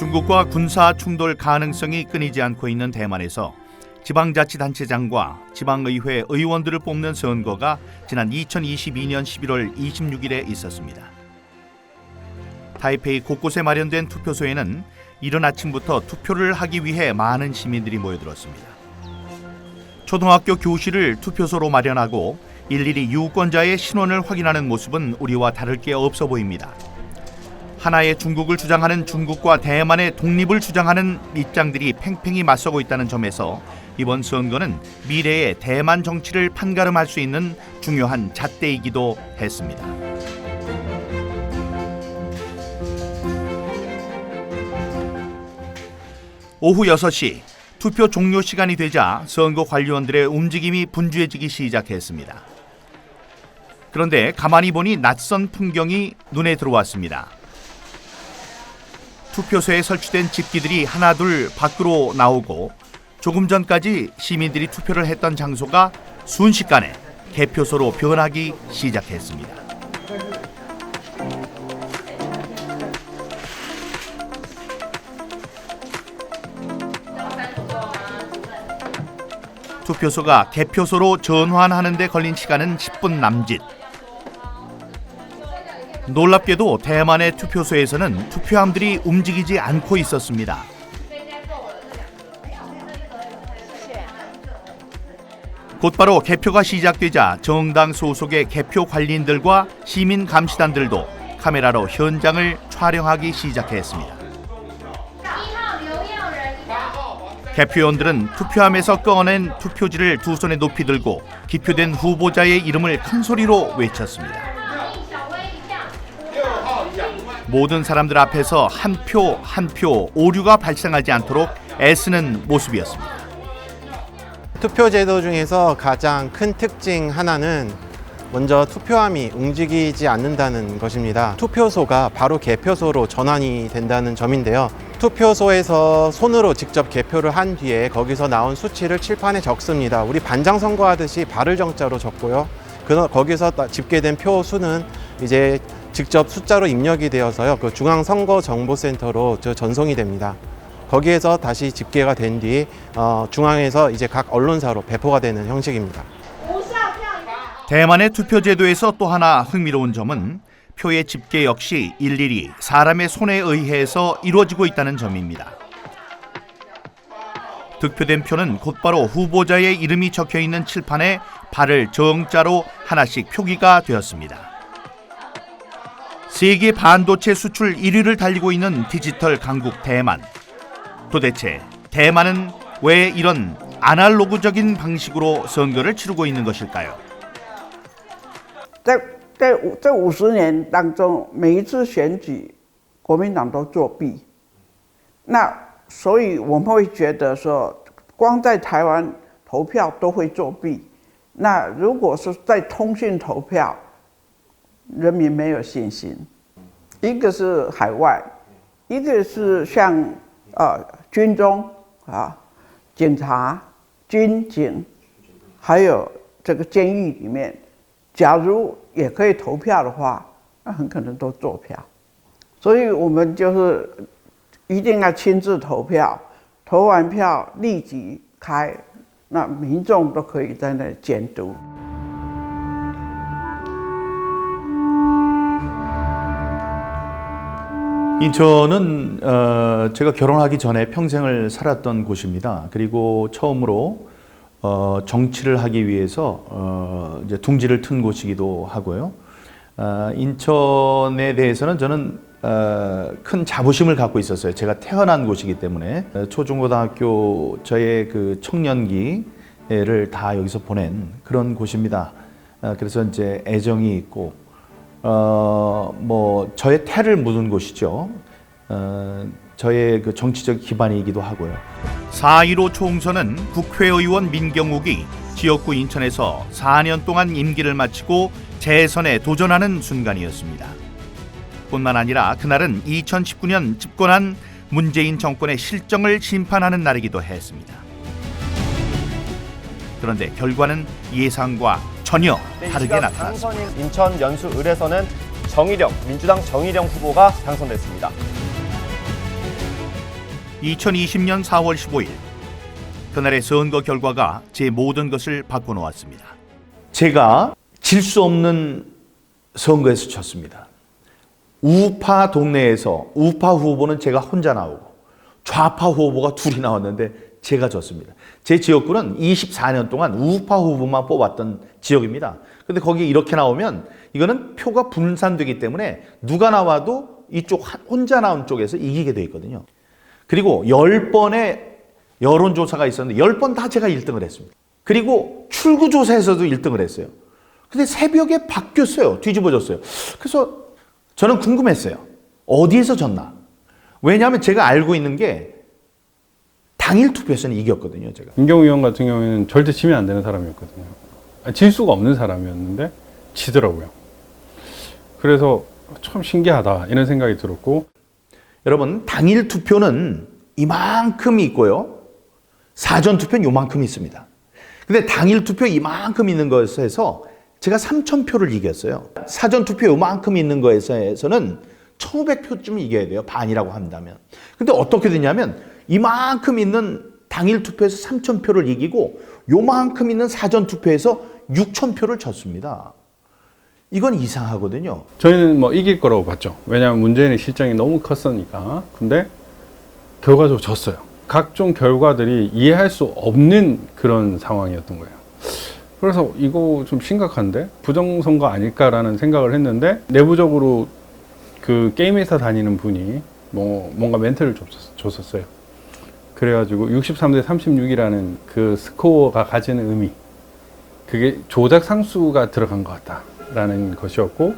중국과 군사 충돌 가능성이 끊이지 않고 있는 대만에서 지방자치단체장과 지방의회 의원들을 뽑는 선거가 지난 2022년 11월 26일에 있었습니다. 타이페이 곳곳에 마련된 투표소에는 이른 아침부터 투표를 하기 위해 많은 시민들이 모여들었습니다. 초등학교 교실을 투표소로 마련하고 일일이 유권자의 신원을 확인하는 모습은 우리와 다를 게 없어 보입니다. 하나의 중국을 주장하는 중국과 대만의 독립을 주장하는 입장들이 팽팽히 맞서고 있다는 점에서 이번 선거는 미래의 대만 정치를 판가름할 수 있는 중요한 잣대이기도 했습니다. 오후 6시 투표 종료 시간이 되자 선거 관리원들의 움직임이 분주해지기 시작했습니다. 그런데 가만히 보니 낯선 풍경이 눈에 들어왔습니다. 투표소에 설치된 집기들이 하나둘 밖으로 나오고 조금 전까지 시민들이 투표를 했던 장소가 순식간에 개표소로 변하기 시작했습니다. 투표소가 개표소로 전환하는 데 걸린 시간은 10분 남짓. 놀랍게도 대만의 투표소에서는 투표함들이 움직이지 않고 있었습니다. 곧바로 개표가 시작되자 정당 소속의 개표 관리인들과 시민 감시단들도 카메라로 현장을 촬영하기 시작했습니다. 개표원들은 투표함에서 꺼낸 투표지를 두 손에 높이 들고 기표된 후보자의 이름을 큰 소리로 외쳤습니다. 모든 사람들 앞에서 한 표 한 표 오류가 발생하지 않도록 애쓰는 모습이었습니다. 투표 제도 중에서 가장 큰 특징 하나는 먼저 투표함이 움직이지 않는다는 것입니다. 투표소가 바로 개표소로 전환이 된다는 점인데요. 투표소에서 손으로 직접 개표를 한 뒤에 거기서 나온 수치를 칠판에 적습니다. 우리 반장 선거하듯이 발을 정자로 적고요. 거기서 집계된 표 수는 이제 직접 숫자로 입력이 되어서요. 그 중앙선거정보센터로 전송이 됩니다. 거기에서 다시 집계가 된 뒤 중앙에서 이제 각 언론사로 배포가 되는 형식입니다. 대만의 투표 제도에서 또 하나 흥미로운 점은 표의 집계 역시 일일이 사람의 손에 의해서 이루어지고 있다는 점입니다. 득표된 표는 곧바로 후보자의 이름이 적혀있는 칠판에 발을 정자로 하나씩 표기가 되었습니다. 세계 반도체 수출 1위를 달리고 있는 디지털 강국 대만. 도대체 대만은 왜 이런 아날로그적인 방식으로 선거를 치르고 있는 것일까요? 在这50年当中，每一次选举，国民党都作弊。那所以我们会觉得说，光在台湾投票都会作弊。那如果是在通讯投票，人民没有信心。一个是海外，一个是像军中啊、警察、军警，还有这个监狱里面。 假如也可以投票的话，那很可能都作票，所以我们就是一定要亲自投票，投完票立即开，那民众都可以在那里监督。 인천은 제가 결혼하기 전에 평생을 살았던 곳입니다. 그리고 처음으로 정치를 하기 위해서 이제 둥지를 튼 곳이기도 하고요. 인천에 대해서는 저는 큰 자부심을 갖고 있었어요. 제가 태어난 곳이기 때문에 초중고등학교 저의 그 청년기를 다 여기서 보낸 그런 곳입니다. 그래서 이제 애정이 있고 뭐 저의 태를 묻은 곳이죠. 저의 그 정치적 기반이기도 하고요. 4.15 총선은 국회의원 민경욱이 지역구 인천에서 4년 동안 임기를 마치고 재선에 도전하는 순간이었습니다. 뿐만 아니라 그날은 2019년 집권한 문재인 정권의 실정을 심판하는 날이기도 했습니다. 그런데 결과는 예상과 전혀 다르게 나타났습니다. 당선인 인천 연수 을에서는 민주당 정일영 후보가 당선됐습니다. 2020년 4월 15일 그날의 선거 결과가 제 모든 것을 바꿔놓았습니다. 제가 질 수 없는 선거에서 졌습니다. 우파 동네에서 우파 후보는 제가 혼자 나오고 좌파 후보가 둘이 나왔는데 제가 졌습니다. 제 지역구는 24년 동안 우파 후보만 뽑았던 지역입니다. 근데 거기 이렇게 나오면 이거는 표가 분산되기 때문에 누가 나와도 이쪽 혼자 나온 쪽에서 이기게 돼 있거든요. 그리고 10번의 여론조사가 있었는데 10번 다 제가 1등을 했습니다. 그리고 출구조사에서도 1등을 했어요. 근데 새벽에 바뀌었어요. 뒤집어졌어요. 그래서 저는 궁금했어요. 어디에서 졌나? 왜냐하면 제가 알고 있는 게 당일 투표에서는 이겼거든요. 제가. 임경우 의원 같은 경우에는 절대 지면 안 되는 사람이었거든요. 질 수가 없는 사람이었는데 지더라고요. 그래서 참 신기하다 이런 생각이 들었고, 여러분, 당일 투표는 이만큼 있고요. 사전 투표는 요만큼 있습니다. 근데 당일 투표 이만큼 있는 것에서 제가 3,000표를 이겼어요. 사전 투표 요만큼 있는 거에서는 1,500표쯤 이겨야 돼요. 반이라고 한다면. 근데 어떻게 되냐면 이만큼 있는 당일 투표에서 3,000표를 이기고 요만큼 있는 사전 투표에서 6,000표를 졌습니다. 이건 이상하거든요. 저희는 뭐 이길 거라고 봤죠. 왜냐하면 문재인의 실정이 너무 컸으니까. 근데 결과적으로 졌어요. 각종 결과들이 이해할 수 없는 그런 상황이었던 거예요. 그래서 이거 좀 심각한데? 부정선거 아닐까라는 생각을 했는데, 내부적으로 그 게임 회사 다니는 분이 뭔가 멘트를 줬었어요. 그래가지고 63대 36이라는 그 스코어가 가지는 의미, 그게 조작 상수가 들어간 것 같다라는 것이었고,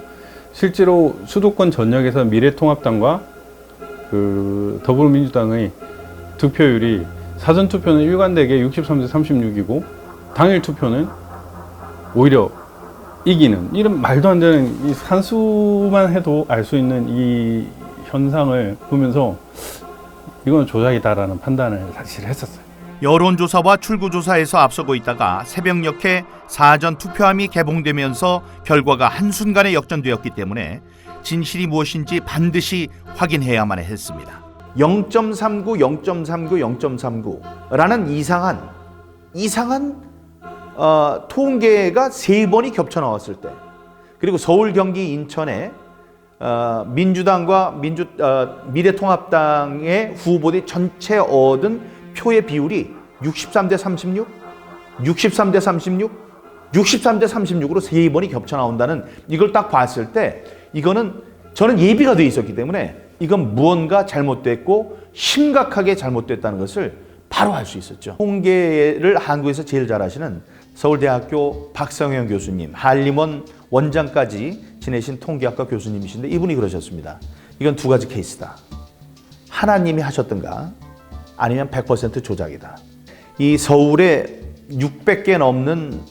실제로 수도권 전역에서 미래통합당과 그 더불어민주당의 득표율이 사전 투표는 일관되게 63대 36이고 당일 투표는 오히려 이기는, 이런 말도 안 되는 이 산수만 해도 알 수 있는 이 현상을 보면서 이건 조작이다라는 판단을 사실 했었어요. 여론조사와 출구조사에서 앞서고 있다가 새벽녘에 사전 투표함이 개봉되면서 결과가 한순간에 역전되었기 때문에 진실이 무엇인지 반드시 확인해야만 했습니다. 0.39, 0.39, 0.39라는 이상한 통계가 3번이 겹쳐 나왔을 때, 그리고 서울, 경기, 인천에 민주당과 미래통합당의 후보들이 전체 얻은 표의 비율이 63대 36, 63대 36, 63대 36으로 3번이 겹쳐 나온다는, 이걸 딱 봤을 때 이거는 저는 예비가 돼 있었기 때문에 이건 무언가 잘못됐고 심각하게 잘못됐다는 것을 바로 알 수 있었죠. 통계를 한국에서 제일 잘하시는 서울대학교 박성현 교수님, 한림원 원장까지 지내신 통계학과 교수님이신데 이분이 그러셨습니다. 이건 두 가지 케이스다. 하나님이 하셨던가 아니면 100% 조작이다. 이 서울에 600개 넘는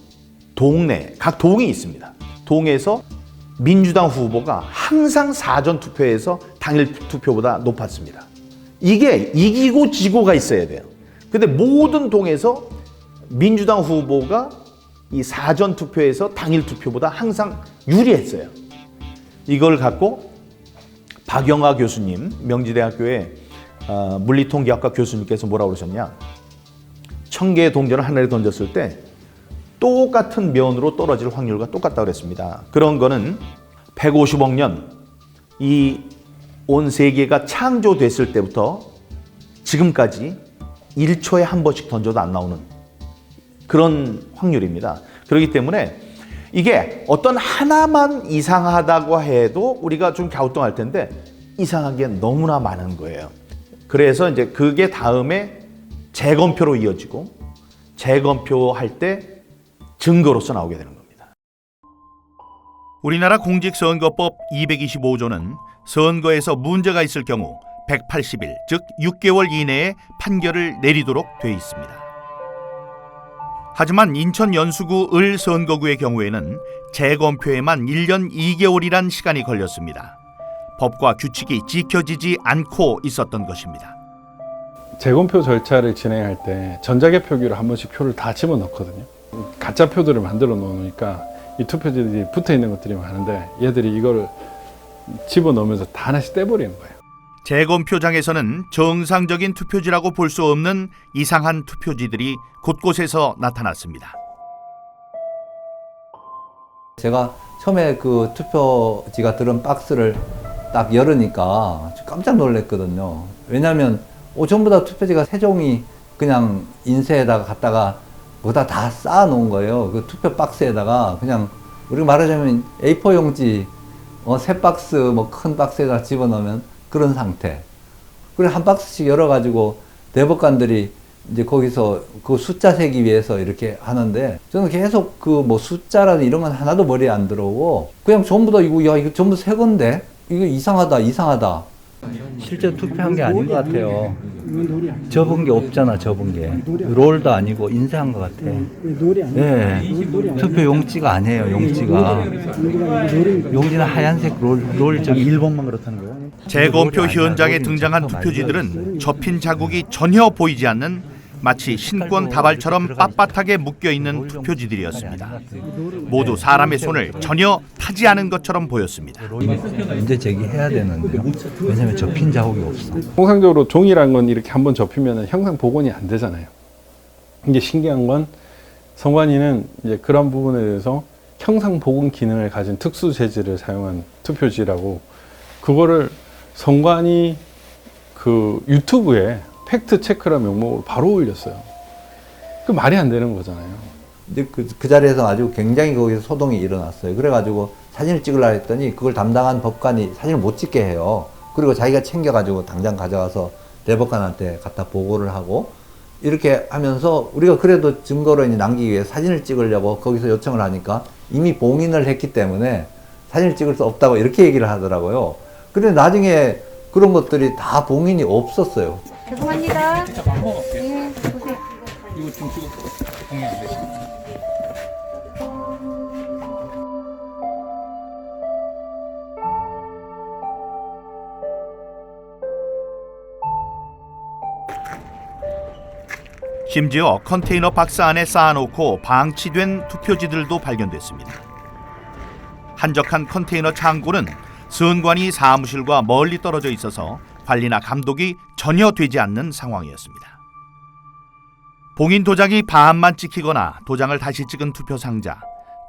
동네, 각 동이 있습니다. 동에서 민주당 후보가 항상 사전 투표에서 당일 투표보다 높았습니다. 이게 이기고 지고가 있어야 돼요. 근데 모든 동에서 민주당 후보가 이 사전 투표에서 당일 투표보다 항상 유리했어요. 이걸 갖고 박영하 교수님, 명지대학교의 물리통계학과 교수님께서 뭐라고 그러셨냐? 1000개의 동전을 하늘에 던졌을 때 똑같은 면으로 떨어질 확률과 똑같다고 그랬습니다. 그런 거는 150억 년, 이 온 세계가 창조됐을 때부터 지금까지 1초에 한 번씩 던져도 안 나오는 그런 확률입니다. 그렇기 때문에 이게 어떤 하나만 이상하다고 해도 우리가 좀 갸우뚱할 텐데 이상한 게 너무나 많은 거예요. 그래서 이제 그게 다음에 재검표로 이어지고 재검표할 때 증거로서 나오게 되는 겁니다. 우리나라 공직선거법 225조는 선거에서 문제가 있을 경우 180일, 즉 6개월 이내에 판결을 내리도록 돼 있습니다. 하지만 인천 연수구 을 선거구의 경우에는 재검표에만 1년 2개월이란 시간이 걸렸습니다. 법과 규칙이 지켜지지 않고 있었던 것입니다. 재검표 절차를 진행할 때 전자개표기로 한 번씩 표를 다 집어넣거든요. 가짜 표들을 만들어 놓으니까 이 투표지들이 붙어 있는 것들이 많은데 얘들이 이거를 집어넣으면서 다 하나씩 떼버리는 거예요. 재검표장에서는 정상적인 투표지라고 볼 수 없는 이상한 투표지들이 곳곳에서 나타났습니다. 제가 처음에 그 투표지가 들은 박스를 딱 열으니까 깜짝 놀랐거든요. 왜냐하면 전부 다 투표지가 세 종이 그냥 인쇄에다가 갖다가 거기다 다 쌓아 놓은 거예요. 그 투표 박스에다가 그냥 우리가 말하자면 A4 용지 세 박스 뭐 큰 박스에다 집어넣으면 그런 상태. 그리고 한 박스씩 열어가지고 대법관들이 이제 거기서 그 숫자 세기 위해서 이렇게 하는데 저는 계속 그 뭐 숫자라든 이런 건 하나도 머리에 안 들어오고 그냥 전부 다 이거 전부 새 건데 이거 이상하다. 실제 투표한 게 아닌 것 같아요. 접은 게 없잖아, 접은 게. 롤도 아니고 인쇄한 것 같아. 네. 투표 용지가 아니에요, 용지가. 용지는 하얀색 롤 저기 1번만 그렇다는 거예요? 재검표 현장에 등장한 투표지들은 접힌 자국이 전혀 보이지 않는 마치 신권 다발처럼 빳빳하게 묶여있는 투표지들이었습니다. 모두 사람의 손을 전혀 타지 않은 것처럼 보였습니다. 문제 제기해야 되는데요. 왜냐면 접힌 자국이 없어. 통상적으로 종이란 건 이렇게 한번 접히면 형상 복원이 안 되잖아요. 이게 신기한 건 선관위는 이제 그런 부분에 대해서 형상 복원 기능을 가진 특수 재질을 사용한 투표지라고 그거를 선관위 그 유튜브에 팩트 체크라 명목으로 바로 올렸어요. 그 말이 안 되는 거잖아요. 근데 그 자리에서 아주 굉장히 거기서 소동이 일어났어요. 그래가지고 사진을 찍으려고 했더니 그걸 담당한 법관이 사진을 못 찍게 해요. 그리고 자기가 챙겨가지고 당장 가져가서 대법관한테 갖다 보고를 하고 이렇게 하면서 우리가 그래도 증거로 이제 남기기 위해 사진을 찍으려고 거기서 요청을 하니까 이미 봉인을 했기 때문에 사진을 찍을 수 없다고 이렇게 얘기를 하더라고요. 근데 나중에 그런 것들이 다 봉인이 없었어요. 죄송합니다. 네, 보세요. 이거 좀 찍어 공유 안 돼. 심지어 컨테이너 박스 안에 쌓아놓고 방치된 투표지들도 발견됐습니다. 한적한 컨테이너 창고는 선관위 사무실과 멀리 떨어져 있어서 관리나 감독이 전혀 되지 않는 상황이었습니다. 봉인 도장이 반만 찍히거나 도장을 다시 찍은 투표 상자,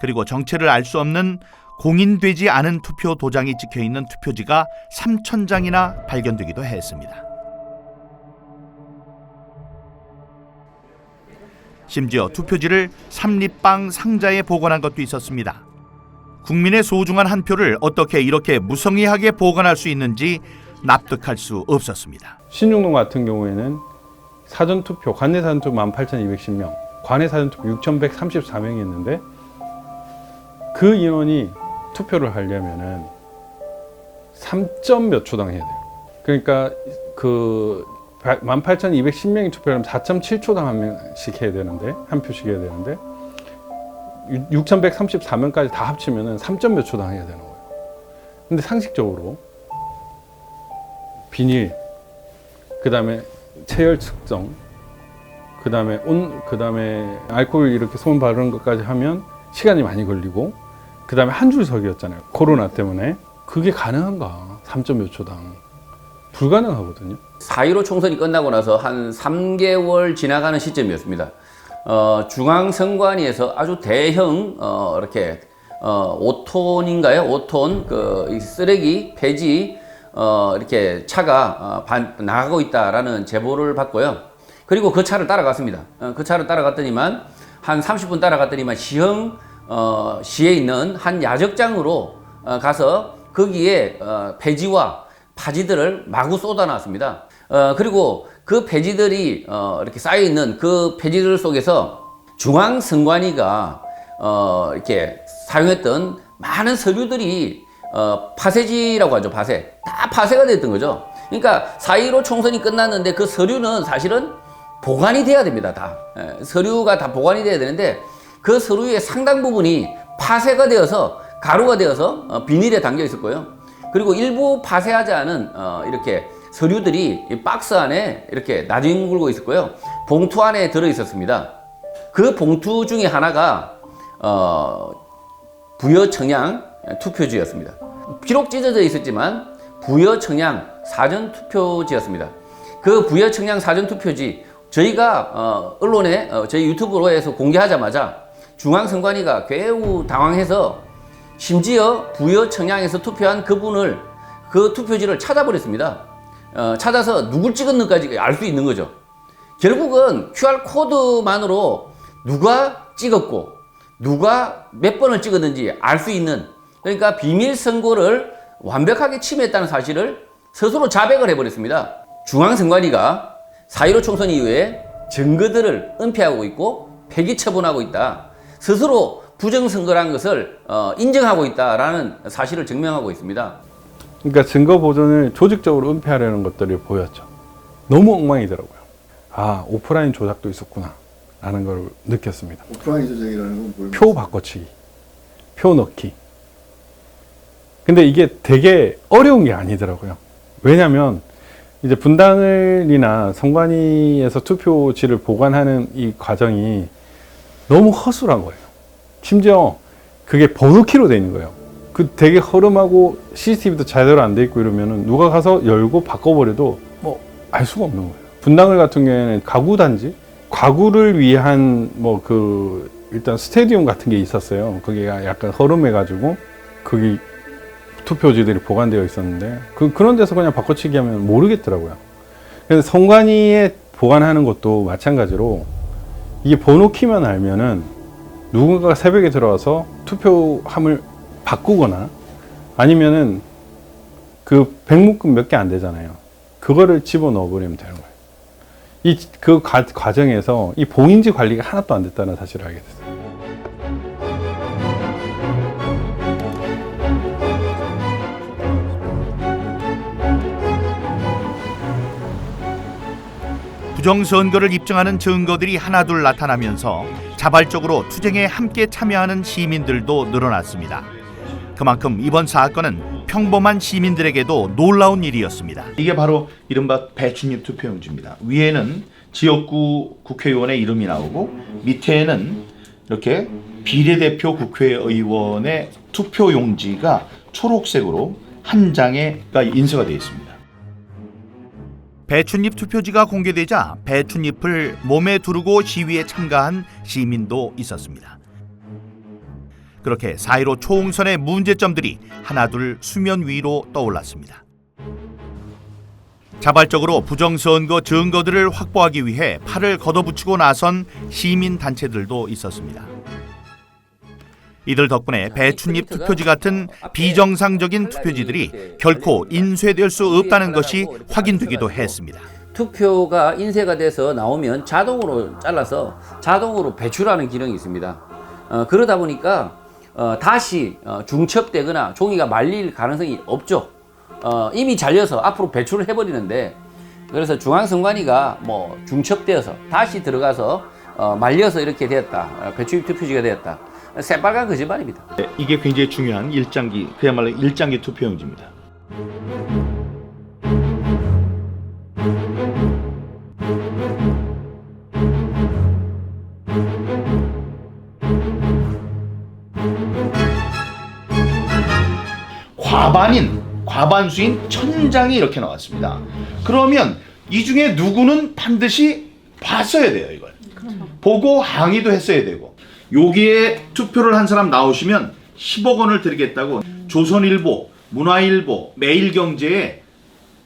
그리고 정체를 알 수 없는 공인되지 않은 투표 도장이 찍혀있는 투표지가 3,000장이나 발견되기도 했습니다. 심지어 투표지를 삼립방 상자에 보관한 것도 있었습니다. 국민의 소중한 한 표를 어떻게 이렇게 무성의하게 보관할 수 있는지 납득할 수 없었습니다. 신중동 같은 경우에는 사전투표, 관내 사전투표 18,210명, 관내 사전투표 6,134명이었는데 그 인원이 투표를 하려면은 3점 몇 초당 해야 돼요. 그러니까 그 18,210명이 투표를 하면 4.7초당 한 명씩 해야 되는데, 한 표씩 해야 되는데 6,134명까지 다 합치면은 3점 몇 초당 해야 되는 거예요. 근데 상식적으로 비닐, 그 다음에 체열 측정, 그 다음에 알코올 이렇게 손 바르는 것까지 하면 시간이 많이 걸리고, 그 다음에 한 줄 서기였잖아요. 코로나 때문에. 그게 가능한가? 3점 몇 초당. 불가능하거든요. 4.15 총선이 끝나고 나서 한 3개월 지나가는 시점이었습니다. 중앙선관위에서 아주 대형 이렇게 5톤인가요? 5톤 그 쓰레기 폐지 이렇게 차가 나가고 있다라는 제보를 받고요. 그리고 그 차를 따라갔습니다. 그 차를 따라갔더니만 한 30분 따라갔더니만 시에 있는 한 야적장으로 가서 거기에 폐지와 파지들을 마구 쏟아놨습니다. 그리고 그 폐지들이 이렇게 쌓여 있는 그 폐지들 속에서 중앙선관위가 이렇게 사용했던 많은 서류들이 파쇄지라고 하죠. 파쇄. 다 파쇄가 됐던 거죠. 그러니까 4.15 총선이 끝났는데 그 서류는 사실은 보관이 돼야 됩니다. 다. 서류가 다 보관이 돼야 되는데 그 서류의 상당 부분이 파쇄가 되어서 가루가 되어서 비닐에 담겨 있었고요. 그리고 일부 파쇄하지 않은 이렇게 서류들이 이 박스 안에 이렇게 나뒹굴고 있었고요. 봉투 안에 들어 있었습니다. 그 봉투 중에 하나가 부여청양 투표지였습니다. 비록 찢어져 있었지만 부여청양 사전 투표지였습니다. 그 부여 청량 사전 투표지 저희가 언론에 저희 유튜브로에서 공개하자마자 중앙선관위가 매우 당황해서 심지어 부여 청량에서 투표한 그분을 그 투표지를 찾아버렸습니다. 찾아서 누굴 찍었는지까지 알 수 있는 거죠. 결국은 QR 코드만으로 누가 찍었고 누가 몇 번을 찍었는지 알 수 있는, 그러니까 비밀 선고를 완벽하게 침해했다는 사실을 스스로 자백을 해버렸습니다. 중앙선관위가 4.15 총선 이후에 증거들을 은폐하고 있고 폐기 처분하고 있다. 스스로 부정선거라는 것을 인정하고 있다라는 사실을 증명하고 있습니다. 그러니까 증거 보존을 조직적으로 은폐하려는 것들이 보였죠. 너무 엉망이더라고요. 아, 오프라인 조작도 있었구나 라는 걸 느꼈습니다. 오프라인 조작이라는 건 뭘? 표 바꿔치기, 표 넣기. 근데 이게 되게 어려운 게 아니더라고요. 왜냐면 이제 분당을이나 선관위에서 투표지를 보관하는 이 과정이 너무 허술한 거예요. 심지어 그게 번호키로 돼 있는 거예요. 그 되게 허름하고 CCTV도 제대로 안 돼 있고 이러면은 누가 가서 열고 바꿔버려도 뭐 알 수가 없는 거예요. 분당을 같은 경우에는 가구 단지, 가구를 위한 뭐 그 일단 스테디움 같은 게 있었어요. 그게 약간 허름해가지고 거기 투표지들이 보관되어 있었는데 그런 데서 그냥 바꿔치기 하면 모르겠더라고요. 그래서 선관위에 보관하는 것도 마찬가지로 이게 번호키만 알면은 누군가가 새벽에 들어와서 투표함을 바꾸거나 아니면은 그 백묶음 몇 개 안 되잖아요. 그거를 집어넣어 버리면 되는 거예요. 그 과정에서 이 봉인지 관리가 하나도 안 됐다는 사실을 알게 됐어요. 부정선거를 입증하는 증거들이 하나둘 나타나면서 자발적으로 투쟁에 함께 참여하는 시민들도 늘어났습니다. 그만큼 이번 사건은 평범한 시민들에게도 놀라운 일이었습니다. 이게 바로 이른바 배춧잎 투표용지입니다. 위에는 지역구 국회의원의 이름이 나오고 밑에는 이렇게 비례대표 국회의원의 투표용지가 초록색으로 한 장에 인쇄가 되어 있습니다. 배춧잎 투표지가 공개되자 배춧잎을 몸에 두르고 시위에 참가한 시민도 있었습니다. 그렇게 4.15 총선의 문제점들이 하나둘 수면 위로 떠올랐습니다. 자발적으로 부정선거 증거들을 확보하기 위해 팔을 걷어붙이고 나선 시민단체들도 있었습니다. 이들 덕분에 배춧잎 투표지 같은 비정상적인 투표지들이 결코 인쇄될 수 없다는 것이 확인되기도 했습니다. 투표가 인쇄가 돼서 나오면 자동으로 잘라서 자동으로 배출하는 기능이 있습니다. 그러다 보니까 다시 중첩되거나 종이가 말릴 가능성이 없죠. 이미 잘려서 앞으로 배출을 해버리는데, 그래서 중앙선관위가 뭐 중첩되어서 다시 들어가서 말려서 이렇게 되었다, 배춧잎 투표지가 되었다, 새빨간 거짓말입니다. 이게 굉장히 중요한 일장기, 그야말로 일장기 투표용지입니다. 과반수인 1000장이 이렇게 나왔습니다. 그러면 이 중에 누구는 반드시 봤어야 돼요, 이걸. 보고 항의도 했어야 되고. 여기에 투표를 한 사람 나오시면 10억 원을 드리겠다고 조선일보, 문화일보, 매일경제에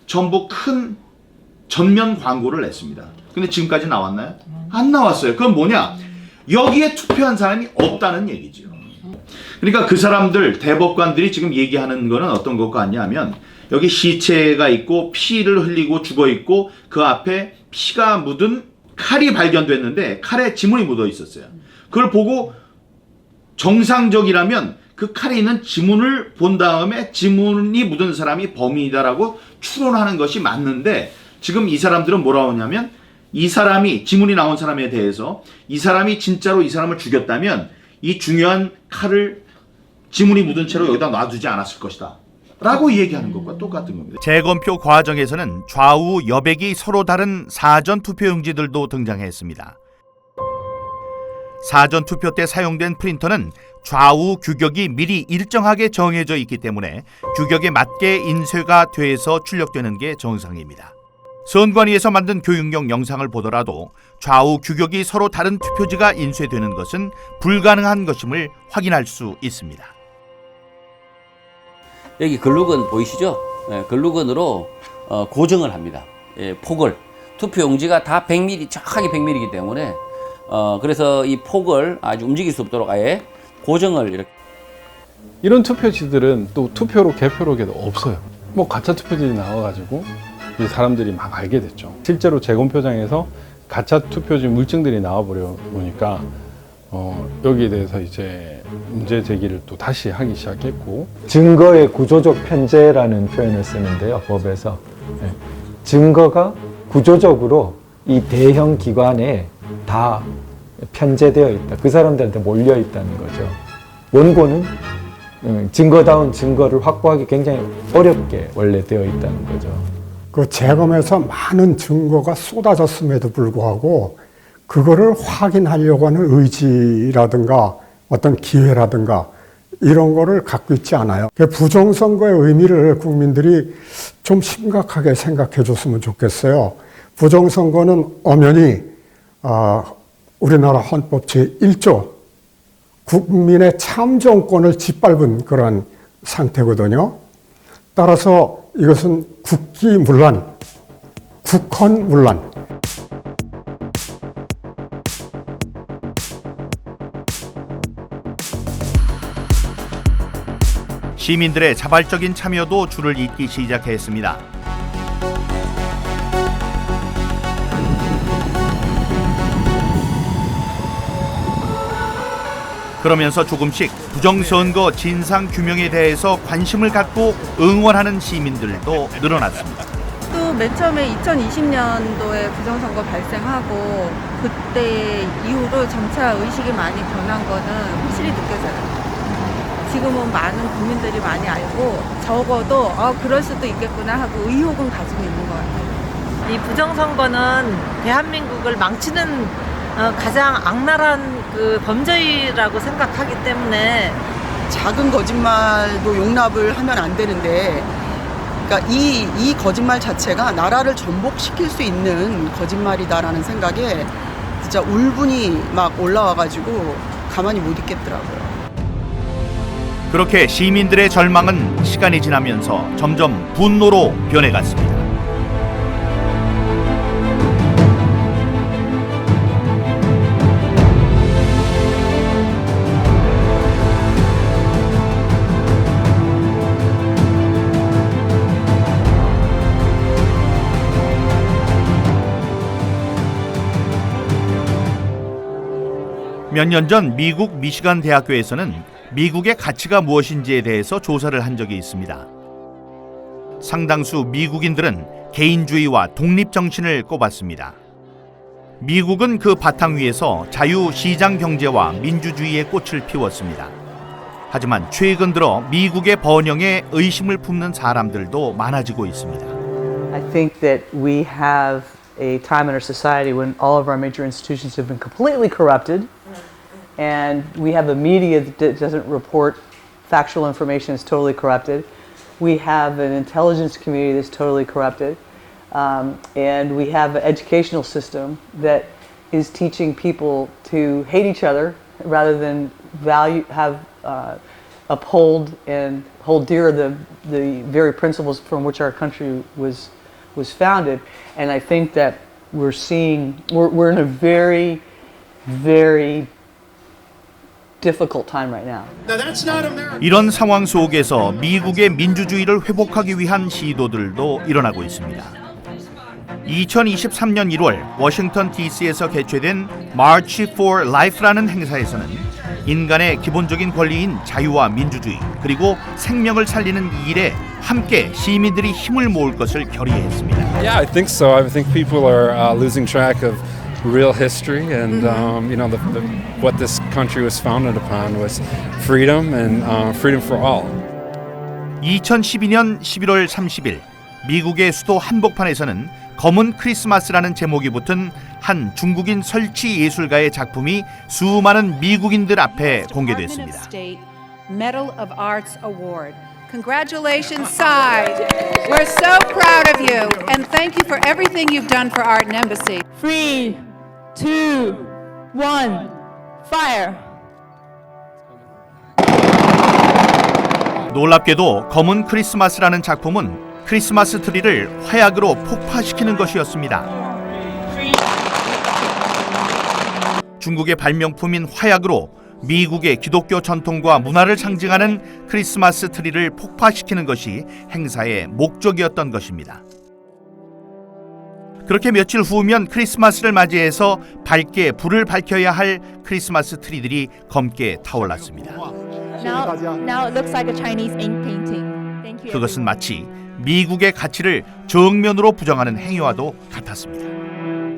전부 큰 전면 광고를 냈습니다. 근데 지금까지 나왔나요? 안 나왔어요. 그건 뭐냐? 여기에 투표한 사람이 없다는 얘기죠. 그러니까 그 사람들, 대법관들이 지금 얘기하는 거는 어떤 것 같냐면, 여기 시체가 있고 피를 흘리고 죽어 있고 그 앞에 피가 묻은 칼이 발견됐는데 칼에 지문이 묻어 있었어요. 그걸 보고 정상적이라면 그 칼에 있는 지문을 본 다음에 지문이 묻은 사람이 범인이다라고 추론하는 것이 맞는데, 지금 이 사람들은 뭐라고 하냐면, 이 사람이, 지문이 나온 사람에 대해서 이 사람이 진짜로 이 사람을 죽였다면 이 중요한 칼을 지문이 묻은 채로 여기다 놔두지 않았을 것이다 라고 얘기하는 것과 똑같은 겁니다. 재검표 과정에서는 좌우 여백이 서로 다른 사전 투표용지들도 등장했습니다. 사전 투표 때 사용된 프린터는 좌우 규격이 미리 일정하게 정해져 있기 때문에 규격에 맞게 인쇄가 돼서 출력되는 게 정상입니다. 선관위에서 만든 교육용 영상을 보더라도 좌우 규격이 서로 다른 투표지가 인쇄되는 것은 불가능한 것임을 확인할 수 있습니다. 여기 글루건 보이시죠? 글루건으로 고정을 합니다. 폭을. 투표용지가 다 100mm, 정확하게 100mm이기 때문에 그래서 이 폭을 아주 움직일 수 없도록 아예 고정을 이렇게. 이런 투표지들은 또 투표로 개표록에도 없어요. 뭐 가짜 투표지들이 나와가지고 이제 사람들이 막 알게 됐죠. 실제로 재검표장에서 가짜 투표지 물증들이 나와버려 보니까 여기에 대해서 이제 문제 제기를 또 다시 하기 시작했고, 증거의 구조적 편제라는 표현을 쓰는데요, 법에서. 증거가 구조적으로 이 대형 기관에 다 편제되어 있다. 그 사람들한테 몰려 있다는 거죠. 원고는 증거다운 증거를 확보하기 굉장히 어렵게 원래 되어 있다는 거죠. 그 재검에서 많은 증거가 쏟아졌음에도 불구하고 그거를 확인하려고 하는 의지라든가 어떤 기회라든가 이런 거를 갖고 있지 않아요. 부정선거의 의미를 국민들이 좀 심각하게 생각해 줬으면 좋겠어요. 부정선거는 엄연히 우리나라 헌법 제1조 국민의 참정권을 짓밟은 그런 상태거든요. 따라서 이것은 국기문란, 국헌문란. 시민들의 자발적인 참여도 줄을 잇기 시작했습니다. 그러면서 조금씩 부정선거 진상규명에 대해서 관심을 갖고 응원하는 시민들도 늘어났습니다. 또 맨 처음에 2020년도에 부정선거 발생하고 그때 이후로 점차 의식이 많이 변한 거는 확실히 느껴져요. 지금은 많은 국민들이 많이 알고 적어도 그럴 수도 있겠구나 하고 의혹은 가지고 있는 것 같아요. 이 부정선거는 대한민국을 망치는 가장 악랄한 그 범죄라고 생각하기 때문에 작은 거짓말도 용납을 하면 안 되는데, 그러니까 이 거짓말 자체가 나라를 전복시킬 수 있는 거짓말이다라는 생각에 진짜 울분이 막 올라와가지고 가만히 못 있겠더라고요. 그렇게 시민들의 절망은 시간이 지나면서 점점 분노로 변해갔습니다. 몇 년 전 미국 미시간 대학교에서는 미국의 가치가 무엇인지에 대해서 조사를 한 적이 있습니다. 상당수 미국인들은 개인주의와 독립정신을 꼽았습니다. 미국은 그 바탕 위에서 자유시장 경제와 민주주의의 꽃을 피웠습니다. 하지만 최근 들어 미국의 번영에 의심을 품는 사람들도 많아지고 있습니다. I think that we have a time in our society when all of our major institutions have been completely corrupted. And we have a media that doesn't report factual information, is totally corrupted. We have an intelligence community that's totally corrupted. And we have an educational system that is teaching people to hate each other rather than uphold and hold dear the very principles from which our country was founded. And I think that we're in a very, very difficult time right now. 이런 상황 속에서 미국의 민주주의를 회복하기 위한 시도들도 일어나고 있습니다. 2023년 1월 워싱턴 DC에서 개최된 March for Life라는 행사에서는 인간의 기본적인 권리인 자유와 민주주의 그리고 생명을 살리는 이 일에 함께 시민들이 힘을 모을 것을 결의했습니다. Yeah, I think so. I think people are losing track of real history, and you know, what this country was founded upon was freedom and freedom for all. 2012년 11월 30일 미국의 수도 한복판에서는 검은 크리스마스라는 제목이 붙은 한 중국인 설치 예술가의 작품이 수많은 미국인들 앞에 공개됐습니다. Medal of Arts Award. Congratulations, Sai. We're so proud of you, and thank you for everything you've done for Art and Embassy. 3, 2, 1, fire. 놀랍게도 검은 크리스마스라는 작품은 크리스마스 트리를 화약으로 폭파시키는 것이었습니다. 중국의 발명품인 화약으로 미국의 기독교 전통과 문화를 상징하는 크리스마스 트리를 폭파시키는 것이 행사의 목적이었던 것입니다. 그렇게 며칠 후면 크리스마스를 맞이해서 밝게 불을 밝혀야 할 크리스마스 트리들이 검게 타올랐습니다. Now it looks like a Chinese ink painting. Thank you. 그것은 마치 미국의 가치를 정면으로 부정하는 행위와도 같았습니다.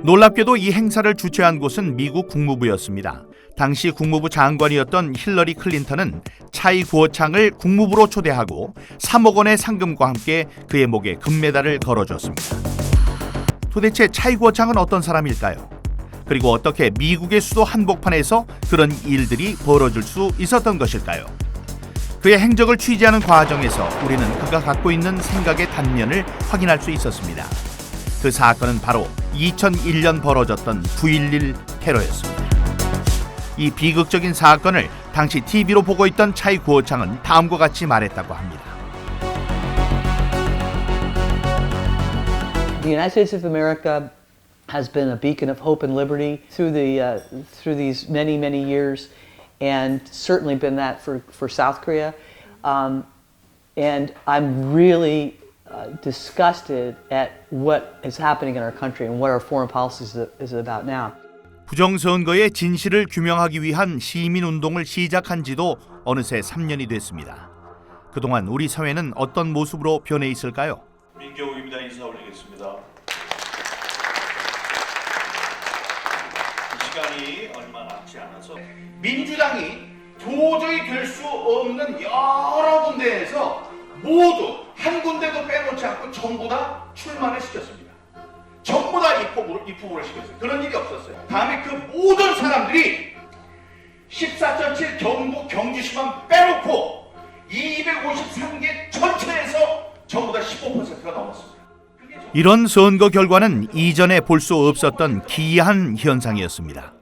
놀랍게도 이 행사를 주최한 곳은 미국 국무부였습니다. 당시 국무부 장관이었던 힐러리 클린턴은 차이 구어창을 국무부로 초대하고 3억 원의 상금과 함께 그의 목에 금메달을 걸어줬습니다. 도대체 차이 구어창은 어떤 사람일까요? 그리고 어떻게 미국의 수도 한복판에서 그런 일들이 벌어질 수 있었던 것일까요? 그의 행적을 취재하는 과정에서 우리는 그가 갖고 있는 생각의 단면을 확인할 수 있었습니다. 그 사건은 바로 2001년 벌어졌던 9.11 테러였습니다. 이 비극적인 사건을 당시 TV로 보고 있던 차이 구어창은 다음과 같이 말했다고 합니다. The United States of America has been a beacon of hope and liberty through these many years, and certainly been that for South Korea. And I'm really disgusted at what is happening in our country and what our foreign policy is about now. 부정선거의 진실을 규명하기 위한 시민운동을 시작한 지도 어느새 3년이 됐습니다. 그동안 우리 사회는 어떤 모습으로 변해 있을까요? 민경욱입니다. 인사 올리겠습니다. 시간이 얼마 남지 않아서 민주당이 도저히 될 수 없는 여러 군데에서 모두 한 군데도 빼놓지 않고 전부 다 출마를 시켰습니다. 전부 다 입후보를 시켰어요. 그런 일이 없었어요. 다음에 그 모든 사람들이 14.7 경북 경주시만 빼놓고 253개 전체에서 전부 다 15%가 넘었습니다. 이런 선거 결과는 이전에 볼 수 없었던 기이한 현상이었습니다.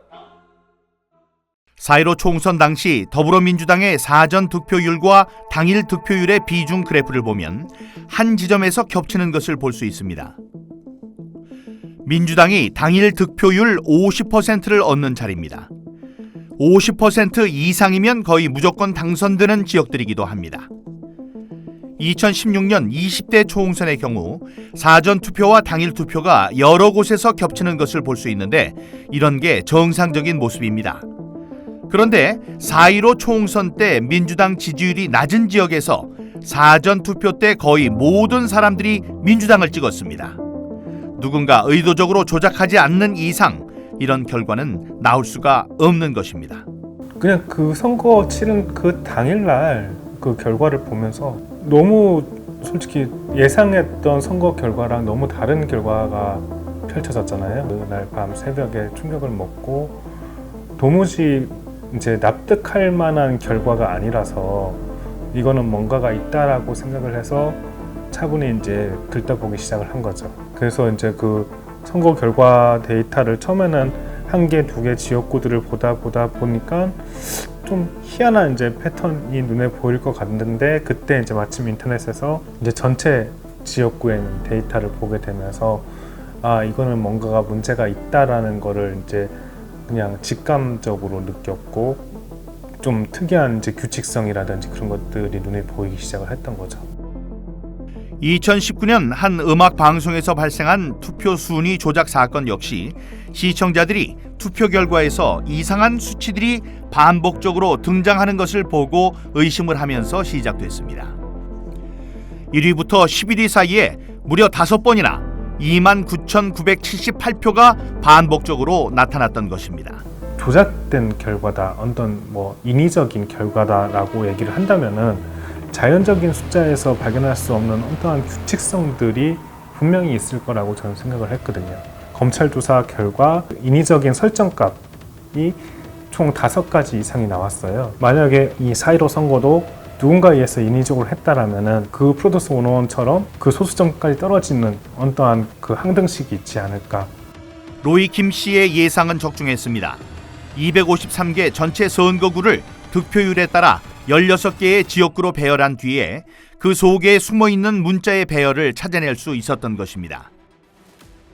4.15 총선 당시 더불어민주당의 사전 득표율과 당일 득표율의 비중 그래프를 보면 한 지점에서 겹치는 것을 볼 수 있습니다. 민주당이 당일 득표율 50%를 얻는 자리입니다. 50% 이상이면 거의 무조건 당선되는 지역들이기도 합니다. 2016년 20대 총선의 경우 사전 투표와 당일 투표가 여러 곳에서 겹치는 것을 볼 수 있는데 이런 게 정상적인 모습입니다. 그런데 4.15 총선 때 민주당 지지율이 낮은 지역에서 사전 투표 때 거의 모든 사람들이 민주당을 찍었습니다. 누군가 의도적으로 조작하지 않는 이상 이런 결과는 나올 수가 없는 것입니다. 그냥 그 선거 치른 그 당일날 그 결과를 보면서 너무 솔직히 예상했던 선거 결과랑 너무 다른 결과가 펼쳐졌잖아요. 그날 밤 새벽에 충격을 먹고 도무지 이제 납득할 만한 결과가 아니라서 이거는 뭔가가 있다라고 생각을 해서 차분히 이제 들여다보기 시작을 한 거죠. 그래서 이제 그 선거 결과 데이터를 처음에는 한 개, 두 개 지역구들을 보다 보니까 좀 희한한 이제 패턴이 눈에 보일 것 같는데 그때 이제 마침 인터넷에서 이제 전체 지역구에 있는 데이터를 보게 되면서 아 이거는 뭔가가 문제가 있다라는 거를 이제 그냥 직감적으로 느꼈고 좀 특이한 이제 규칙성이라든지 그런 것들이 눈에 보이기 시작을 했던 거죠. 2019년 한 음악 방송에서 발생한 투표 순위 조작 사건 역시 시청자들이 투표 결과에서 이상한 수치들이 반복적으로 등장하는 것을 보고 의심을 하면서 시작됐습니다. 1위부터 11위 사이에 무려 5번이나 29,978표가 반복적으로 나타났던 것입니다. 조작된 결과다, 어떤 뭐 인위적인 결과다라고 얘기를 한다면은 자연적인 숫자에서 발견할 수 없는 어떠한 규칙성들이 분명히 있을 거라고 저는 생각을 했거든요. 검찰 조사 결과 인위적인 설정값이 총 5가지 이상이 나왔어요. 만약에 이 4.15 선거도 누군가에 의해서 인위적으로 했다라면은 그 프로듀스 101처럼 그 소수점까지 떨어지는 어떠한 그 항등식이 있지 않을까. 로이 김 씨의 예상은 적중했습니다. 253개 전체 선거구를 득표율에 따라 16개의 지역구로 배열한 뒤에 그 속에 숨어있는 문자의 배열을 찾아낼 수 있었던 것입니다.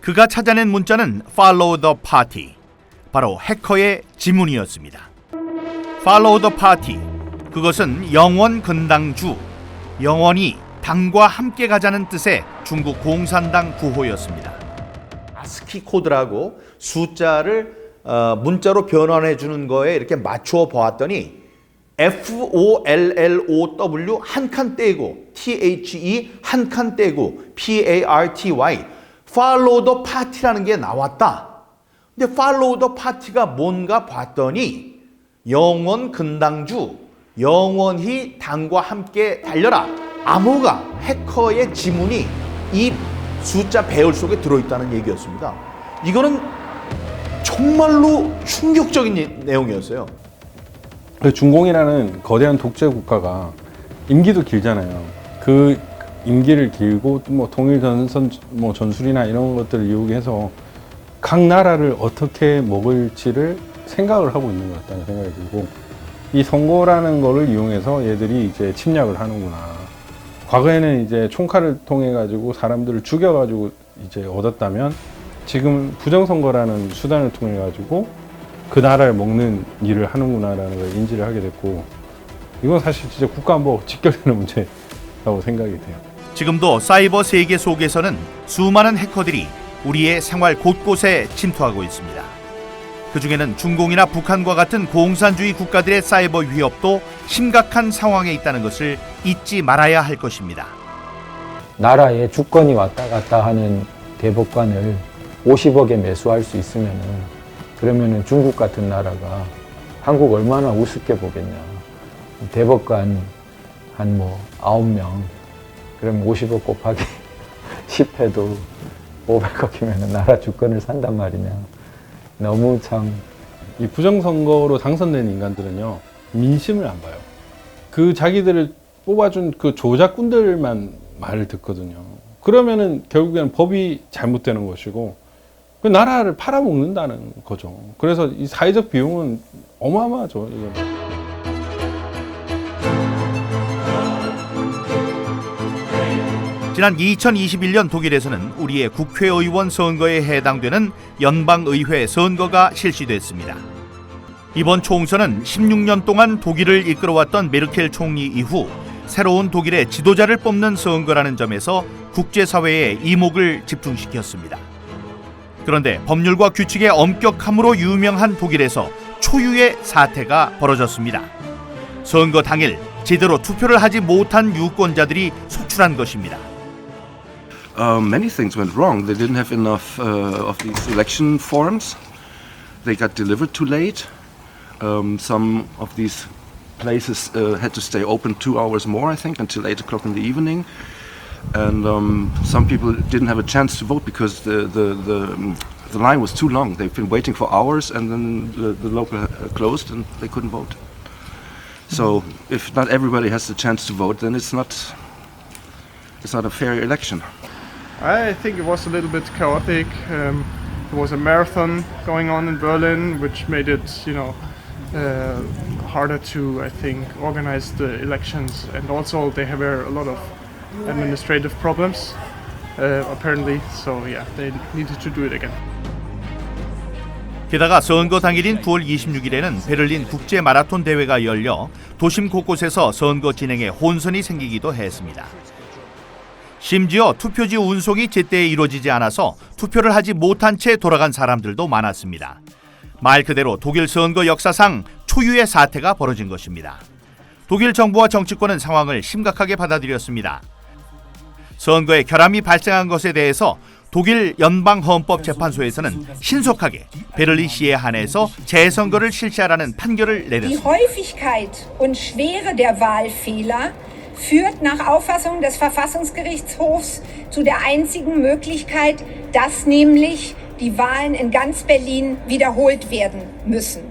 그가 찾아낸 문자는 Follow the Party, 바로 해커의 지문이었습니다. Follow the Party, 그것은 영원 근당주, 영원히 당과 함께 가자는 뜻의 중국 공산당 구호였습니다. 아스키 코드라고 숫자를 문자로 변환해 주는 거에 이렇게 맞춰 보았더니 FOLLOW 한 칸 떼고 THE 한 칸 떼고 PARTY Follow the Party라는 게 나왔다. 근데 Follow the Party가 뭔가 봤더니 영원 근당주, 영원히 당과 함께 달려라. 암호가 해커의 지문이 이 숫자 배열 속에 들어있다는 얘기였습니다. 이거는 정말로 충격적인 내용이었어요. 중공이라는 거대한 독재 국가가 임기도 길잖아요. 그 임기를 길고 뭐 통일 전술이나 이런 것들을 이용해서 각 나라를 어떻게 먹을지를 생각을 하고 있는 것 같다는 생각이 들고, 이 선거라는 거를 이용해서 얘들이 이제 침략을 하는구나. 과거에는 이제 총칼을 통해 가지고 사람들을 죽여 가지고 이제 얻었다면, 지금 부정선거라는 수단을 통해 가지고 그 나라를 먹는 일을 하는구나라는 걸 인지를 하게 됐고, 이건 사실 진짜 국가안보 직결되는 문제라고 생각이 돼요. 지금도 사이버 세계 속에서는 수많은 해커들이 우리의 생활 곳곳에 침투하고 있습니다. 그중에는 중공이나 북한과 같은 공산주의 국가들의 사이버 위협도 심각한 상황에 있다는 것을 잊지 말아야 할 것입니다. 나라에 주권이 왔다 갔다 하는 대법관을 50억에 매수할 수 있으면은, 그러면은 중국 같은 나라가 한국 얼마나 우습게 보겠냐. 대법관 한 9명, 그러면 50억 곱하기 10해도 500억이면 나라 주권을 산단 말이냐. 너무 참. 이 부정선거로 당선된 인간들은요, 민심을 안 봐요. 그 자기들을 뽑아준 그 조작꾼들만 말을 듣거든요. 그러면은 결국에는 법이 잘못되는 것이고, 그 나라를 팔아먹는다는 거죠. 그래서 이 사회적 비용은 어마어마하죠, 이건. 지난 2021년 독일에서는 우리의 국회의원 선거에 해당되는 연방의회 선거가 실시됐습니다. 이번 총선은 16년 동안 독일을 이끌어왔던 메르켈 총리 이후 새로운 독일의 지도자를 뽑는 선거라는 점에서 국제사회의 이목을 집중시켰습니다. 그런데 법률과 규칙의 엄격함으로 유명한 독일에서 초유의 사태가 벌어졌습니다. 선거 당일 제대로 투표를 하지 못한 유권자들이 속출한 것입니다. Many things went wrong. They didn't have enough of these election forms. They got delivered too late. Some of these places had to stay open 2 hours more, I think, until 8 o'clock in the evening. And some people didn't have a chance to vote because the line was too long. They've been waiting for hours, and then the local closed, and they couldn't vote. So if not everybody has the chance to vote, then it's not a fair election. I think it was a little bit chaotic. There was a marathon going on in Berlin, which made it, harder to, I think, organize the elections. And also there were a lot of administrative problems, apparently. So yeah, they needed to do it again. 게다가 선거 당일인 9월 26일에는 베를린 국제 마라톤 대회가 열려 도심 곳곳에서 선거 진행에 혼선이 생기기도 했습니다. 심지어 투표지 운송이 제때 이루어지지 않아서 투표를 하지 못한 채 돌아간 사람들도 많았습니다. 말 그대로 독일 선거 역사상 초유의 사태가 벌어진 것입니다. 독일 정부와 정치권은 상황을 심각하게 받아들였습니다. 선거에 결함이 발생한 것에 대해서 독일 연방헌법재판소에서는 신속하게 베를린시에 한해서 재선거를 실시하라는 판결을 내렸습니다. Die Häufigkeit und Schwere der Wahlfehler führt nach Auffassung des Verfassungsgerichtshofs zu der einzigen Möglichkeit, dass nämlich die Wahlen in ganz Berlin wiederholt werden müssen.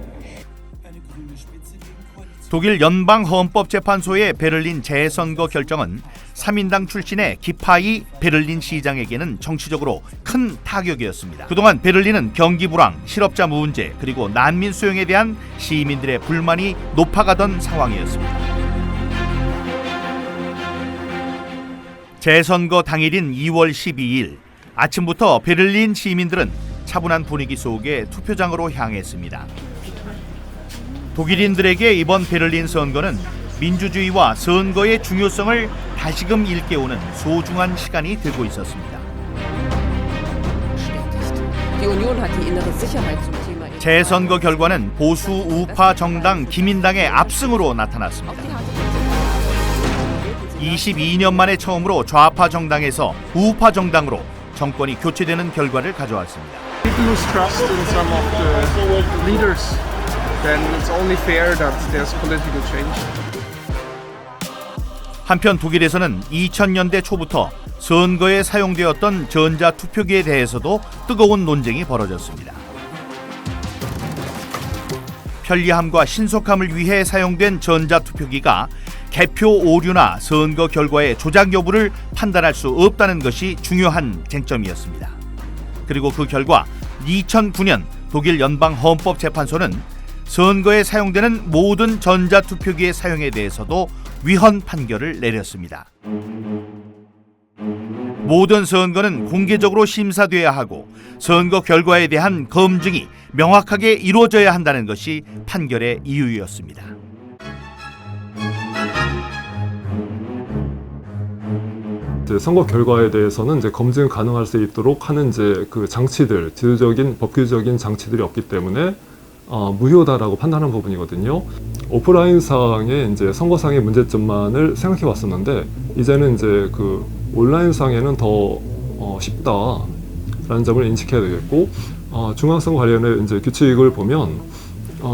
독일 연방헌법재판소의 베를린 재선거 결정은 3인당 출신의 기파이 베를린 시장에게는 정치적으로 큰 타격이었습니다. 그동안 베를린은 경기 불황, 실업자 문제, 그리고 난민 수용에 대한 시민들의 불만이 높아가던 상황이었습니다. 재선거 당일인 2월 12일 아침부터 베를린 시민들은 차분한 분위기 속에 투표장으로 향했습니다. 독일인들에게 이번 베를린 선거는 민주주의와 선거의 중요성을 다시금 일깨우는 소중한 시간이 되고 있었습니다. 재선거 결과는 보수 우파 정당 기민당의 압승으로 나타났습니다. 22년 만에 처음으로 좌파 정당에서 우파 정당으로 정권이 교체되는 결과를 가져왔습니다. People lose trust in some of the leaders, then it's only fair that there's political change. 한편 독일에서는 2000년대 초부터 선거에 사용되었던 전자투표기에 대해서도 뜨거운 논쟁이 벌어졌습니다. 편리함과 신속함을 위해 사용된 전자투표기가 개표 오류나 선거 결과의 조작 여부를 판단할 수 없다는 것이 중요한 쟁점이었습니다. 그리고 그 결과 2009년 독일 연방헌법재판소는 선거에 사용되는 모든 전자투표기의 사용에 대해서도 위헌 판결을 내렸습니다. 모든 선거는 공개적으로 심사돼야 하고 선거 결과에 대한 검증이 명확하게 이루어져야 한다는 것이 판결의 이유였습니다. 이제 선거 결과에 대해서는 이제 검증 가능할 수 있도록 하는 이제 그 장치들, 제도적인 법규적인 장치들이 없기 때문에 무효다라고 판단한 부분이거든요. 오프라인상의 이제 선거상의 문제점만을 생각해 왔었는데 이제는 이제 그 온라인상에는 더 쉽다라는 점을 인식해야 되겠고 중앙선거 관련해 이제 규칙을 보면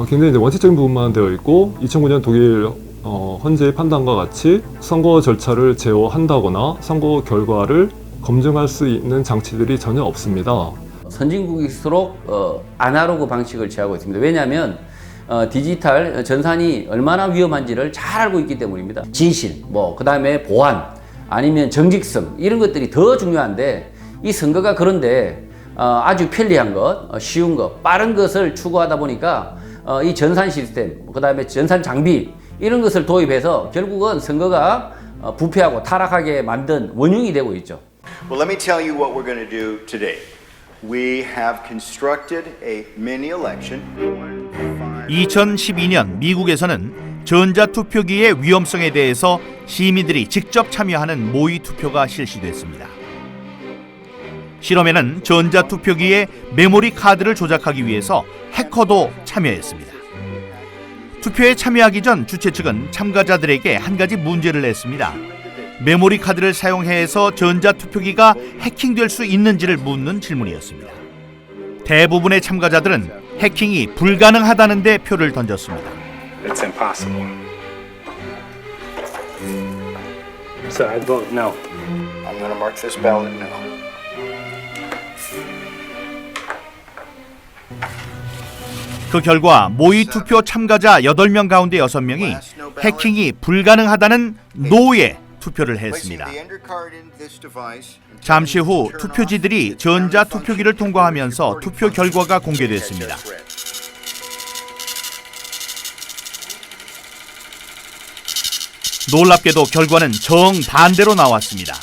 굉장히 이제 원칙적인 부분만 되어 있고 2009년 독일 헌재의 판단과 같이 선거 절차를 제어한다거나 선거 결과를 검증할 수 있는 장치들이 전혀 없습니다. 선진국일수록 아날로그 방식을 취하고 있습니다. 왜냐하면 디지털 전산이 얼마나 위험한지를 잘 알고 있기 때문입니다. 진실, 그 다음에 보안, 아니면 정직성 이런 것들이 더 중요한데 이 선거가 그런데 아주 편리한 것, 쉬운 것, 빠른 것을 추구하다 보니까 이 전산 시스템, 그 다음에 전산 장비 이런 것을 도입해서 결국은 선거가 부패하고 타락하게 만든 원흉이 되고 있죠. Well, let me tell you what we're going to do today. We have constructed a mini election. 2012년 미국에서는 전자투표기의 위험성에 대해서 시민들이 직접 참여하는 모의 투표가 실시됐습니다. 실험에는 전자투표기의 메모리 카드를 조작하기 위해서 해커도 참여했습니다. 투표에 참여하기 전 주최 측은 참가자들에게 한 가지 문제를 냈습니다. 메모리 카드를 사용해서 전자투표기가 해킹될 수 있는지를 묻는 질문이었습니다. 대부분의 참가자들은 해킹이 불가능하다는 데 표를 던졌습니다. It's impossible. So I vote no. I'm going to mark this ballot no. 그 결과 모의 투표 참가자 8명 가운데 6명이 해킹이 불가능하다는 노에 투표를 했습니다. 잠시 후 투표지들이 전자투표기를 통과하면서 투표 결과가 공개됐습니다. 놀랍게도 결과는 정반대로 나왔습니다.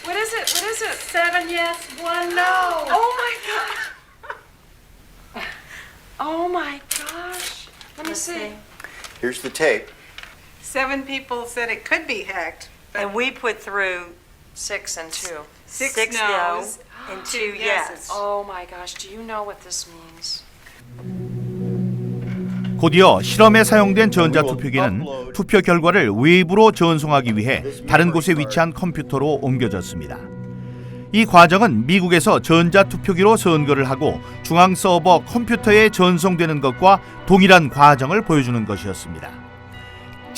What is it? 7 yes, 1 no. Oh my god. Oh my gosh. Let me see. Here's the tape. 7 people said it could be hacked, and we put through 6 and 2. 6 no's and 2 yes. Oh my gosh. Do you know what this means? 곧이어 실험에 사용된 전자투표기는 투표 결과를 외부로 전송하기 위해 다른 곳에 위치한 컴퓨터로 옮겨졌습니다. 이 과정은 미국에서 전자투표기로 선거를 하고 중앙 서버 컴퓨터에 전송되는 것과 동일한 과정을 보여주는 것이었습니다.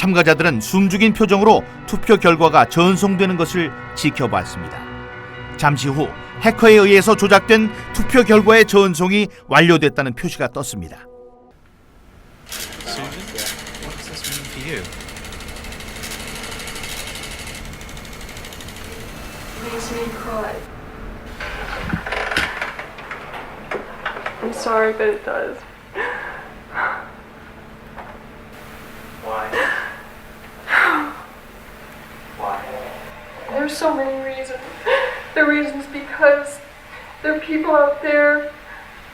참가자들은 숨죽인 표정으로 투표 결과가 전송되는 것을 지켜봤습니다. 잠시 후 해커에 의해서 조작된 투표 결과의 전송이 완료됐다는 표시가 떴습니다. Susan, what does this mean for you? Makes me cry. I'm sorry, but it does. Why? Why? There's so many reasons. The reasons because there are people out there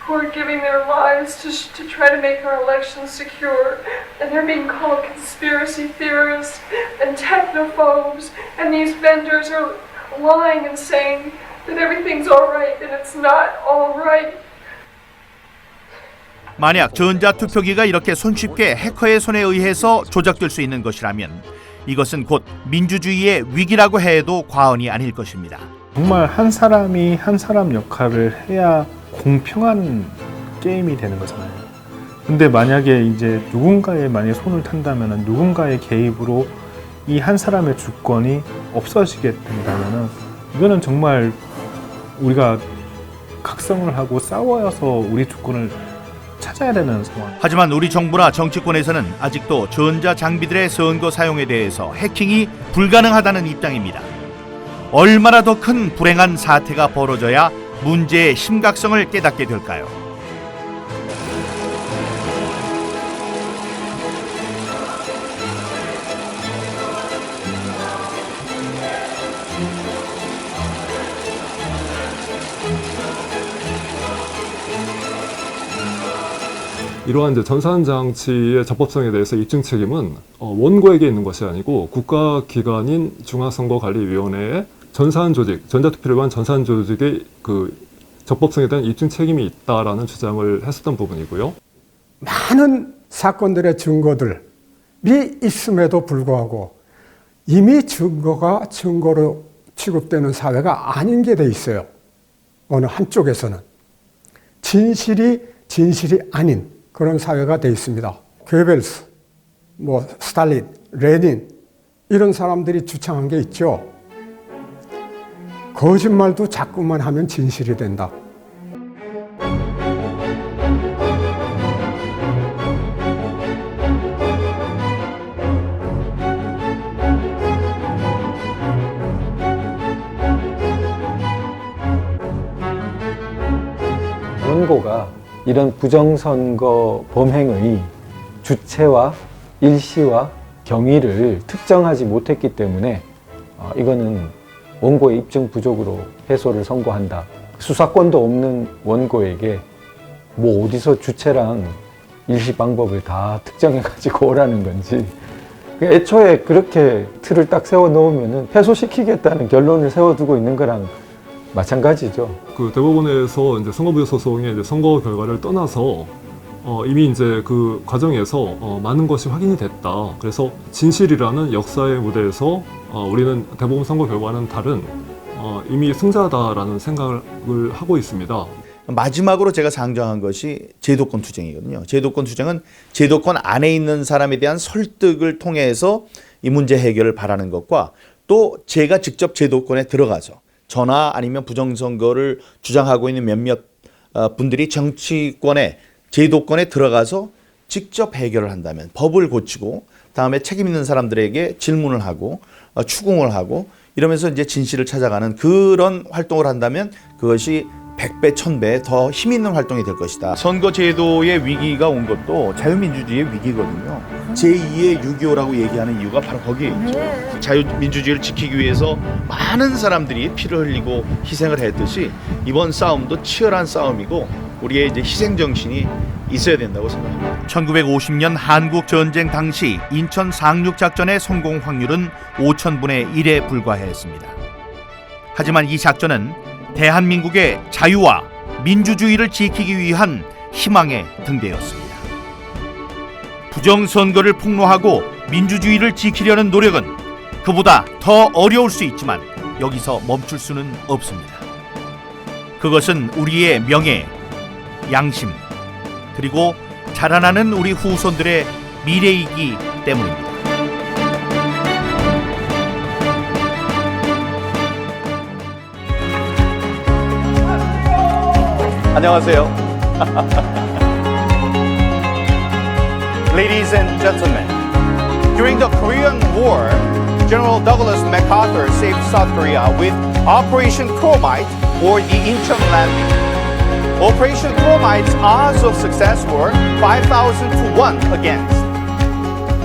who are giving their lives to try to make our elections secure, and they're being called conspiracy theorists and technophobes, and these vendors are lying and saying that everything's all right, and it's not all right. 만약 전자투표기가 이렇게 손쉽게 해커의 손에 의해서 조작될 수 있는 것이라면 이것은 곧 민주주의의 위기라고 해도 과언이 아닐 것입니다. 정말 한 사람이 한 사람 역할을 해야 공평한 게임이 되는 거잖아요. 근데 만약에 이제 누군가의 만약에 손을 탄다면 누군가의 개입으로 이 한 사람의 주권이 없어지게 된다면 이거는 정말 우리가 각성을 하고 싸워서 우리 주권을 찾아야 되는 상황. 하지만 우리 정부나 정치권에서는 아직도 전자장비들의 선거 사용에 대해서 해킹이 불가능하다는 입장입니다. 얼마나 더 큰 불행한 사태가 벌어져야 문제의 심각성을 깨닫게 될까요? 이러한 이제 전산 장치의 적법성에 대해서 입증 책임은 원고에게 있는 것이 아니고 국가기관인 중앙선거관리위원회의 전산 조직, 전자투표를 위한 전산 조직의 그 적법성에 대한 입증 책임이 있다라는 주장을 했었던 부분이고요. 많은 사건들의 증거들이 있음에도 불구하고 이미 증거가 증거로 취급되는 사회가 아닌 게 돼 있어요. 어느 한쪽에서는 진실이 아닌 그런 사회가 돼 있습니다. 괴벨스, 스탈린, 레닌 이런 사람들이 주창한 게 있죠. 거짓말도 자꾸만 하면 진실이 된다. 원고가 이런 부정선거 범행의 주체와 일시와 경위를 특정하지 못했기 때문에 이거는 원고의 입증 부족으로 패소를 선고한다. 수사권도 없는 원고에게 어디서 주체랑 일시 방법을 다 특정해가지고 오라는 건지, 애초에 그렇게 틀을 딱 세워 놓으면 패소시키겠다는 결론을 세워두고 있는 거랑 마찬가지죠. 그 대법원에서 이제 선거부의 소송의 이제 선거 결과를 떠나서 이미 이제 그 과정에서 많은 것이 확인이 됐다. 그래서 진실이라는 역사의 무대에서 우리는 대법원 선거 결과는 다른 이미 승자다라는 생각을 하고 있습니다. 마지막으로 제가 상정한 것이 제도권 투쟁이거든요. 제도권 투쟁은 제도권 안에 있는 사람에 대한 설득을 통해서 이 문제 해결을 바라는 것과 또 제가 직접 제도권에 들어가서 저나 아니면 부정선거를 주장하고 있는 몇몇 분들이 정치권에 제도권에 들어가서 직접 해결을 한다면 법을 고치고 다음에 책임 있는 사람들에게 질문을 하고 추궁을 하고 이러면서 이제 진실을 찾아가는 그런 활동을 한다면 그것이 100배, 1000배 더 힘 있는 활동이 될 것이다. 선거제도의 위기가 온 것도 자유민주주의의 위기거든요. 제2의 6.25라고 얘기하는 이유가 바로 거기에 있죠. 자유민주주의를 지키기 위해서 많은 사람들이 피를 흘리고 희생을 했듯이 이번 싸움도 치열한 싸움이고 우리의 이제 희생정신이 있어야 된다고 생각합니다. 1950년 한국전쟁 당시 인천 상륙작전의 성공 확률은 5,000분의 1에 불과했습니다. 하지만 이 작전은 대한민국의 자유와 민주주의를 지키기 위한 희망의 등대였습니다. 부정선거를 폭로하고 민주주의를 지키려는 노력은 그보다 더 어려울 수 있지만 여기서 멈출 수는 없습니다. 그것은 우리의 명예, 양심, 그리고 자라나는 우리 후손들의 미래이기 때문입니다. 안녕하세요. Ladies and gentlemen, during the Korean War, General Douglas MacArthur saved South Korea with Operation Chromite or the Incheon landing. Operation Chromite's odds of success were 5,000 to 1 against.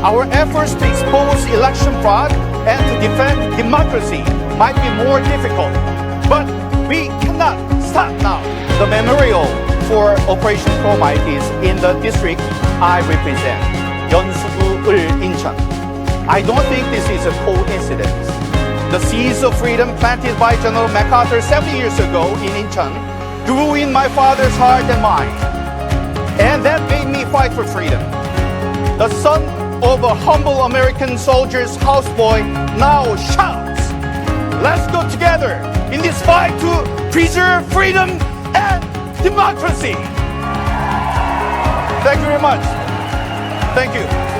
Our efforts to expose election fraud and to defend democracy might be more difficult, but we cannot stop now. The memorial for Operation Chromite is in the district I represent, Yeonsu-ul, Incheon. I don't think this is a coincidence. The seeds of freedom planted by General MacArthur 70 years ago in Incheon grew in my father's heart and mind, and that made me fight for freedom. The son of a humble American soldier's houseboy now shouts, let's go together in this fight to preserve freedom and democracy. Thank you very much. Thank you.